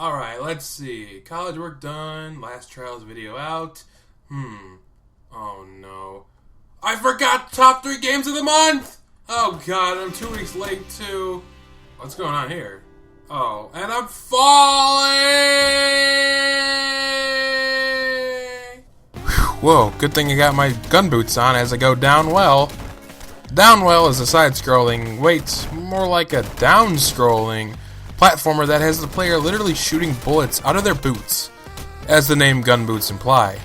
Alright, let's see. College work done. Last trials video out. Oh no. I forgot top 3 games of the month! Oh god, I'm 2 weeks late too. What's going on here? Oh, and I'm falling! Whoa, good thing I got my gun boots on as I go Downwell. Downwell is a side-scrolling, more like a down-scrolling platformer that has the player literally shooting bullets out of their boots, as the name gun boots imply.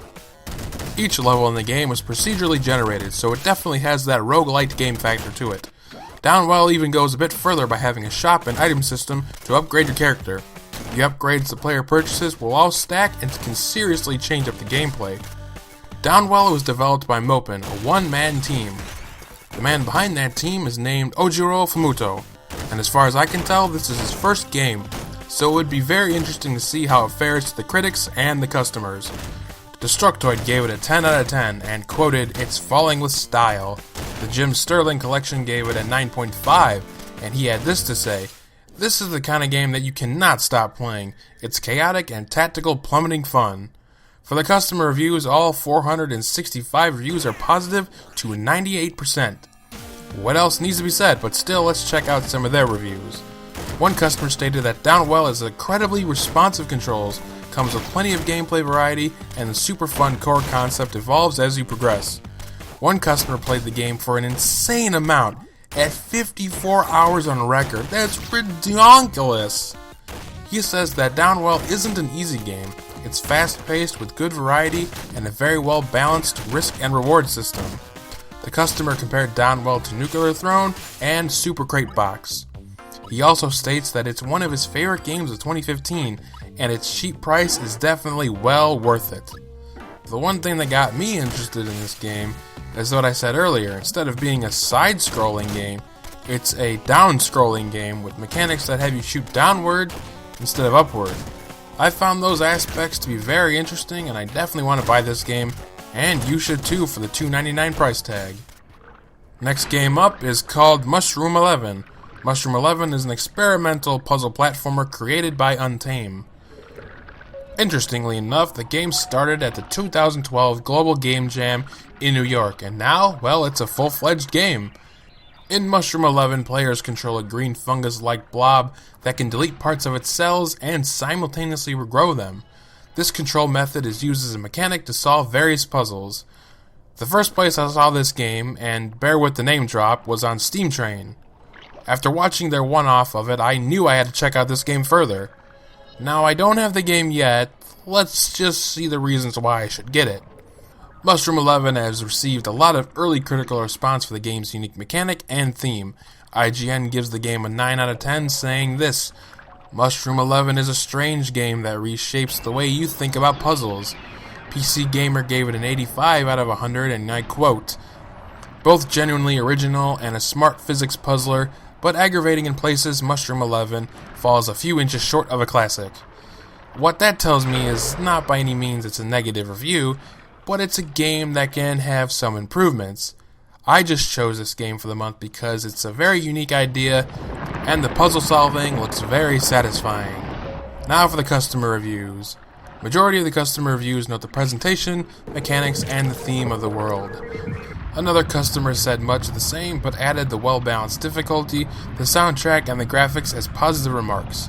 Each level in the game was procedurally generated, so it definitely has that roguelite game factor to it. Downwell even goes a bit further by having a shop and item system to upgrade your character. The upgrades the player purchases will all stack and can seriously change up the gameplay. Downwell was developed by Moppin, a one-man team. The man behind that team is named Ojiro Fumoto, and as far as I can tell, this is his first game, so it would be very interesting to see how it fares to the critics and the customers. Destructoid gave it a 10 out of 10 and quoted, "It's falling with style." The Jim Sterling collection gave it a 9.5, and he had this to say, "This is the kind of game that you cannot stop playing. It's chaotic and tactical plummeting fun." For the customer reviews, all 465 reviews are positive to 98%. What else needs to be said, but still, let's check out some of their reviews. One customer stated that Downwell is incredibly responsive controls, comes with plenty of gameplay variety, and the super fun core concept evolves as you progress. One customer played the game for an insane amount, at 54 hours on record. That's ridiculous! He says that Downwell isn't an easy game. It's fast-paced with good variety and a very well-balanced risk and reward system. The customer compared Downwell to Nuclear Throne and Super Crate Box. He also states that it's one of his favorite games of 2015, and its cheap price is definitely well worth it. The one thing that got me interested in this game is what I said earlier. Instead of being a side-scrolling game, it's a down-scrolling game with mechanics that have you shoot downward instead of upward. I found those aspects to be very interesting, and I definitely want to buy this game, and you should too for the $2.99 price tag. Next game up is called Mushroom 11. Mushroom 11 is an experimental puzzle platformer created by Untame. Interestingly enough, the game started at the 2012 Global Game Jam in New York, and now, well, it's a full-fledged game. In Mushroom 11, players control a green fungus-like blob that can delete parts of its cells and simultaneously regrow them. This control method is used as a mechanic to solve various puzzles. The first place I saw this game, and bear with the name drop, was on Steam Train. After watching their one-off of it, I knew I had to check out this game further. Now, I don't have the game yet. Let's just see the reasons why I should get it. Mushroom 11 has received a lot of early critical response for the game's unique mechanic and theme. IGN gives the game a 9 out of 10, saying this: "Mushroom 11 is a strange game that reshapes the way you think about puzzles." PC Gamer gave it an 85 out of 100, and I quote, "Both genuinely original and a smart physics puzzler, but aggravating in places, Mushroom 11 falls a few inches short of a classic." What that tells me is not by any means it's a negative review, but it's a game that can have some improvements. I just chose this game for the month because it's a very unique idea, and the puzzle solving looks very satisfying. Now for the customer reviews. Majority of the customer reviews note the presentation, mechanics, and the theme of the world. Another customer said much the same, but added the well-balanced difficulty, the soundtrack, and the graphics as positive remarks.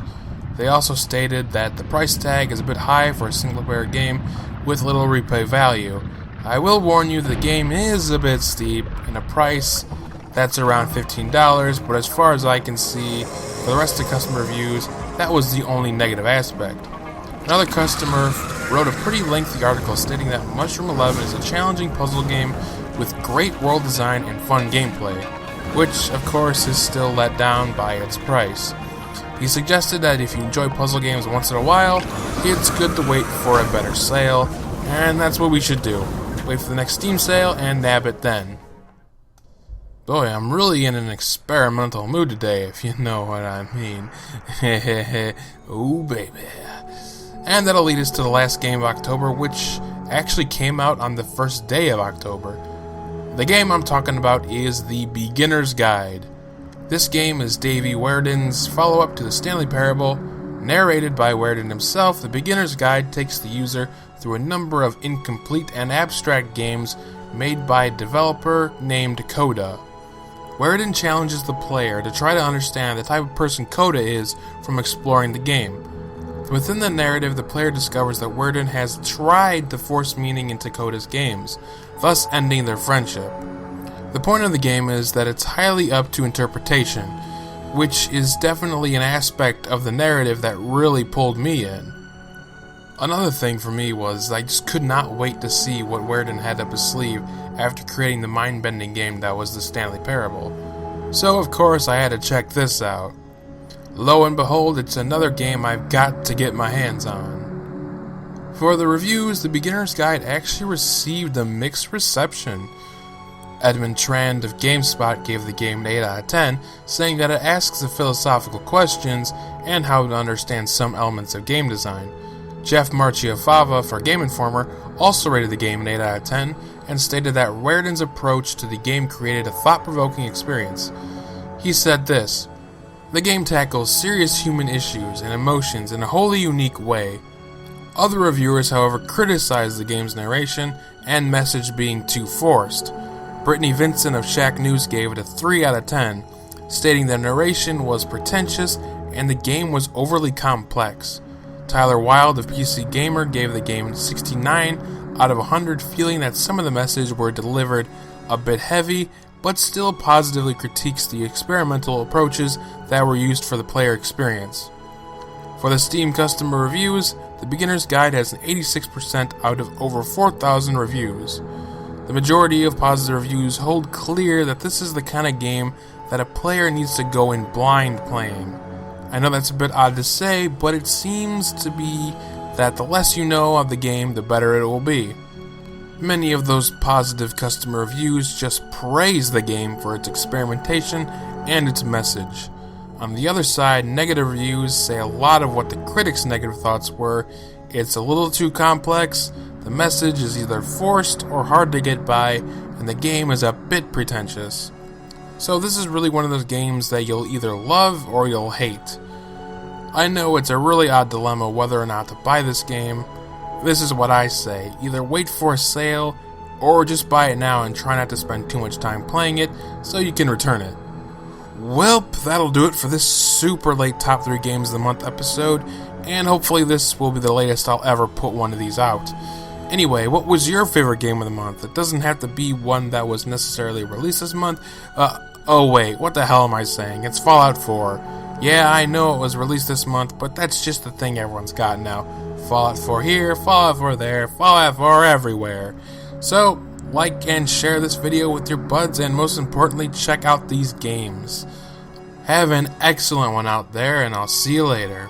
They also stated that the price tag is a bit high for a single-player game with little replay value. I will warn you the game is a bit steep, and a price that's around $15, but as far as I can see, for the rest of the customer reviews, that was the only negative aspect. Another customer wrote a pretty lengthy article stating that Mushroom 11 is a challenging puzzle game with great world design and fun gameplay, which of course is still let down by its price. He suggested that if you enjoy puzzle games once in a while, it's good to wait for a better sale, and that's what we should do. Wait for the next Steam sale and nab it then. Boy, I'm really in an experimental mood today, if you know what I mean. Ooh, baby. And that'll lead us to the last game of October, which actually came out on the first day of October. The game I'm talking about is The Beginner's Guide. This game is Davey Warden's follow-up to the Stanley Parable, Narrated by Werden himself, The Beginner's Guide takes the user through a number of incomplete and abstract games made by a developer named Coda. Werden challenges the player to try to understand the type of person Coda is from exploring the game. Within the narrative, the player discovers that Werden has tried to force meaning into Coda's games, thus ending their friendship. The point of the game is that it's highly up to interpretation, which is definitely an aspect of the narrative that really pulled me in. Another thing for me was I just could not wait to see what Werden had up his sleeve after creating the mind-bending game that was the Stanley Parable. So of course I had to check this out. Lo and behold, it's another game I've got to get my hands on. For the reviews, The Beginner's Guide actually received a mixed reception. Edmund Trand of GameSpot gave the game an 8 out of 10, saying that it asks the philosophical questions and how to understand some elements of game design. Jeff Marchiafava for Game Informer also rated the game an 8 out of 10 and stated that Werden's approach to the game created a thought-provoking experience. He said this: "The game tackles serious human issues and emotions in a wholly unique way." Other reviewers, however, criticized the game's narration and message being too forced. Brittany Vincent of Shack News gave it a 3 out of 10, stating the narration was pretentious and the game was overly complex. Tyler Wilde of PC Gamer gave the game 69 out of 100, feeling that some of the messages were delivered a bit heavy, but still positively critiques the experimental approaches that were used for the player experience. For the Steam customer reviews, The Beginner's Guide has an 86% out of over 4,000 reviews. The majority of positive reviews hold clear that this is the kind of game that a player needs to go in blind playing. I know that's a bit odd to say, but it seems to be that the less you know of the game, the better it will be. Many of those positive customer reviews just praise the game for its experimentation and its message. On the other side, negative reviews say a lot of what the critics' negative thoughts were. It's a little too complex, the message is either forced or hard to get by, and the game is a bit pretentious. So this is really one of those games that you'll either love or you'll hate. I know it's a really odd dilemma whether or not to buy this game. This is what I say: either wait for a sale, or just buy it now and try not to spend too much time playing it so you can return it. Welp, that'll do it for this super late Top 3 Games of the Month episode, and hopefully this will be the latest I'll ever put one of these out. Anyway, what was your favorite game of the month? It doesn't have to be one that was necessarily released this month. Oh wait, what the hell am I saying? It's Fallout 4. Yeah, I know it was released this month, but that's just the thing everyone's got now. Fallout 4 here, Fallout 4 there, Fallout 4 everywhere. So, like and share this video with your buds, and most importantly, check out these games. Have an excellent one out there, and I'll see you later.